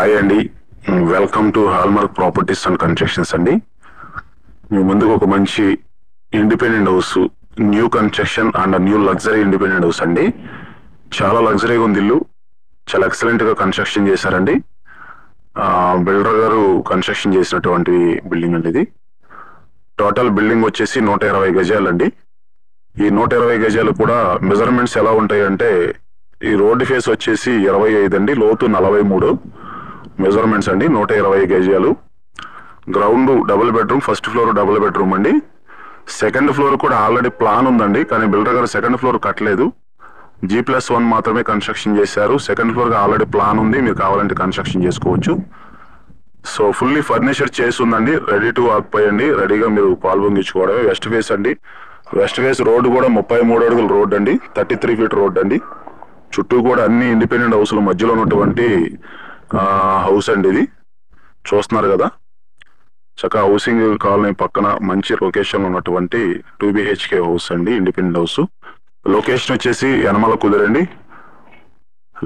Hi అండి, welcome to hallmark properties and constructions అండి. మీ ముందుకు ఒక మంచి independent house, new construction and new luxury independent house అండి. చాలా లగ్జరీగా ఉంది ఇల్లు, చాలా ఎక్సలెంట్ గా కన్స్ట్రక్షన్ చేశారండి. బిల్డర్ గారు కన్స్ట్రక్షన్ చేసినటువంటి బిల్డింగ్ అండి ఇది. టోటల్ బిల్డింగ్ వచ్చేసి 120 గజాలండి. ఈ 120 గజాలు కూడా మెజర్మెంట్స్ ఎలా ఉంటాయంటే, ఈ రోడ్డు ఫేస్ వచ్చేసి 25 అండి, లోతు 43 మెజర్మెంట్స్ అండి. 120 గజాలు. Ground double bedroom, first floor double bedroom అండి. సెకండ్ ఫ్లోర్ కూడా ఆల్రెడీ ప్లాన్ ఉందండి, కానీ బిల్డర్ గారు సెకండ్ ఫ్లోర్ కట్టలేదు. G+1 మాత్రమే కన్స్ట్రక్షన్ చేశారు. సెకండ్ ఫ్లోర్ ఆల్రెడీ ప్లాన్ ఉంది, మీరు కావాలంటే కన్స్ట్రక్షన్ చేసుకోవచ్చు. సో ఫుల్లీ ఫర్నిచర్ చేసి ఉందండి, రెడీ టు ఆక్యుపై అండి. రెడీగా మీరు పాల్పొంగించుకోవడమే. వెస్ట్ ఫేస్ అండి. వెస్ట్ ఫేస్ రోడ్డు కూడా 33 అడుగుల రోడ్ అండి, 33 ఫీట్ రోడ్ అండి. చుట్టూ కూడా అన్ని ఇండిపెండెంట్ హౌస్ల మధ్యలో ఉన్నటువంటి హౌస్ అండి ఇది. చూస్తున్నారు కదా, చక్కగా హౌసింగ్ కాలనీ పక్కన మంచి లొకేషన్ ఉన్నటువంటి 2 BHK హౌస్ అండి, ఇండిపెండెంట్ హౌస్. లొకేషన్ వచ్చేసి యనమల కుదిరండి.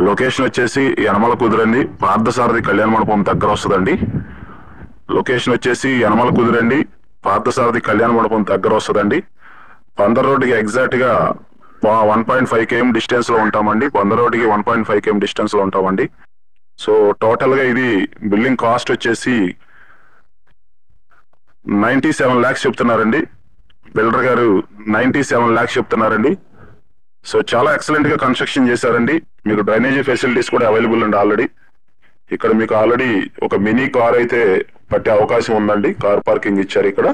లొకేషన్ వచ్చేసి యనమల కుదిరండి, పార్థసారథి కళ్యాణ మండపం దగ్గర వస్తుందండి. లొకేషన్ వచ్చేసి యనమల కుదిరండి, పార్థసారథి కళ్యాణ మండపం దగ్గర వస్తుందండి. పందర్ రోడ్డుకి ఎగ్జాక్ట్ గా 1.5 km డిస్టెన్స్ లో ఉంటామండి. పందర్ రోడ్డుకి 1.5 km డిస్టెన్స్ లో ఉంటామండి. సో టోటల్ గా ఇది బిల్డింగ్ కాస్ట్ వచ్చేసి 97 lakhs చెప్తున్నారండి. బిల్డర్ గారు 97 lakhs చెప్తున్నారండి. సో చాలా ఎక్సలెంట్ గా కన్స్ట్రక్షన్ చేశారండి. మీకు డ్రైనేజీ ఫెసిలిటీస్ కూడా అవైలబుల్ అండి ఆల్రెడీ. ఇక్కడ మీకు ఆల్రెడీ ఒక మినీ కార్ అయితే పట్టే అవకాశం ఉందండి. కార్ పార్కింగ్ ఇచ్చారు ఇక్కడ.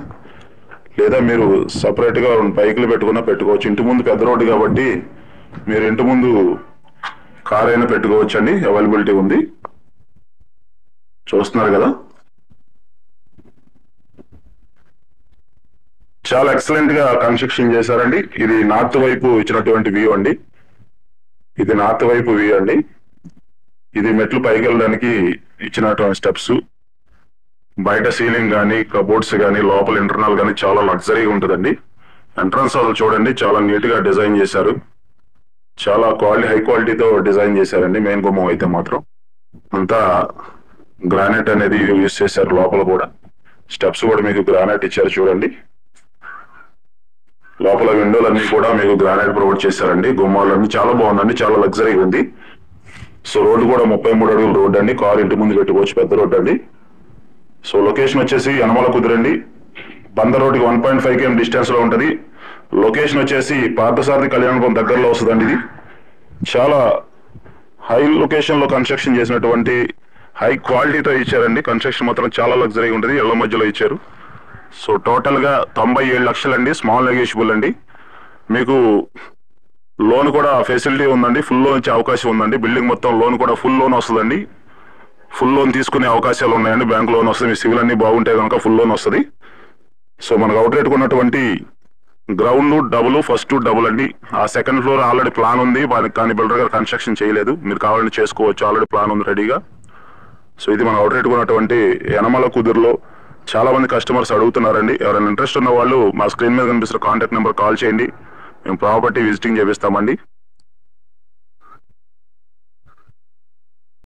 లేదా మీరు సపరేట్ గా బైకులు పెట్టుకున్నా పెట్టుకోవచ్చు. ఇంటి ముందు పెద్ద రోడ్డు కాబట్టి మీరు ఇంటి ముందు కార్ అయినా పెట్టుకోవచ్చు అండి, అవైలబిలిటీ ఉంది. చూస్తున్నారు కదా, చాలా ఎక్సలెంట్ గా కన్స్ట్రక్షన్ చేశారండి. ఇది నార్త్ వైపు ఇచ్చినటువంటి వ్యూ అండి. ఇది నార్త్ వైపు వ్యూ అండి. ఇది మెట్లు పైకి వెళ్ళడానికి ఇచ్చినటువంటి స్టెప్స్. బయట సీలింగ్ కానీ, కబోర్డ్స్ కానీ, లోపల ఇంటర్నల్ కానీ చాలా లగ్జరీగా ఉంటుందండి. ఎంట్రన్స్ హాల్ చూడండి, చాలా నీట్ గా డిజైన్ చేశారు. చాలా హై క్వాలిటీతో డిజైన్ చేశారండి. మెయిన్ గుమ్మం అయితే మాత్రం అంతా గ్రానైట్ అనేది యూజ్ చేశారు. లోపల కూడా స్టెప్స్ కూడా మీకు గ్రానైట్ ఇచ్చారు చూడండి. లోపల విండోలన్నీ కూడా మీకు గ్రానైట్ ప్రొవైడ్ చేశారండి. గుమ్మాలన్నీ చాలా బాగుందండి, చాలా లగ్జరీగా ఉంది. సో రోడ్డు కూడా 33 అడుగుల రోడ్ అండి. కార్ ఇంటి ముందు పెట్టుకోవచ్చు, పెద్ద రోడ్ అండి. సో లొకేషన్ వచ్చేసి యనమల కుదిరండి, బందర్ రోడ్డుకి 1.5 km డిస్టెన్స్ లో ఉంటది. లొకేషన్ వచ్చేసి పార్థసారథి కళ్యాణం దగ్గరలో వస్తుందండి. ఇది చాలా హై లొకేషన్ లో కన్స్ట్రక్షన్ చేసినటువంటి హై క్వాలిటీతో ఇచ్చారండి. కన్స్ట్రక్షన్ మాత్రం చాలా లగ్జరీగా ఉంటుంది, ఇళ్ల మధ్యలో ఇచ్చారు. సో టోటల్ గా 97 లక్షలండి, స్మాల్ నెగోషియబుల్ అండి. మీకు లోన్ కూడా ఫెసిలిటీ ఉందండి, ఫుల్ లోన్ ఇచ్చే అవకాశం ఉందండి. బిల్డింగ్ మొత్తం లోన్ కూడా ఫుల్ లోన్ వస్తుందండి. ఫుల్ లోన్ తీసుకునే అవకాశాలు ఉన్నాయండి. బ్యాంక్ లోన్ వస్తుంది, మీ సివిల్ అన్ని బాగుంటే కనుక ఫుల్ లోన్ వస్తుంది. సో మనకు అవుట్ రేట్ ఉన్నటువంటి గ్రౌండ్ డబుల్, ఫస్ట్ డబుల్ అండి. ఆ సెకండ్ ఫ్లోర్ ఆల్రెడీ ప్లాన్ ఉంది, కానీ బిల్డర్ గారు కన్స్ట్రక్షన్ చేయలేదు. మీరు కావాలంటే చేసుకోవచ్చు, ఆల్రెడీ ప్లాన్ ఉంది రెడీగా. సో ఇది మన అవుట్ రేట్ ఉన్నటువంటి యనమల కుదురులో. చాలా మంది కస్టమర్స్ అడుగుతున్నారండి. ఎవరైనా ఇంట్రెస్ట్ ఉన్న వాళ్ళు మా స్క్రీన్ మీద కనిపిస్తున్న కాంటాక్ట్ నెంబర్ కాల్ చేయండి, మేము ప్రాపర్టీ విజిటింగ్ చేపిస్తామండి.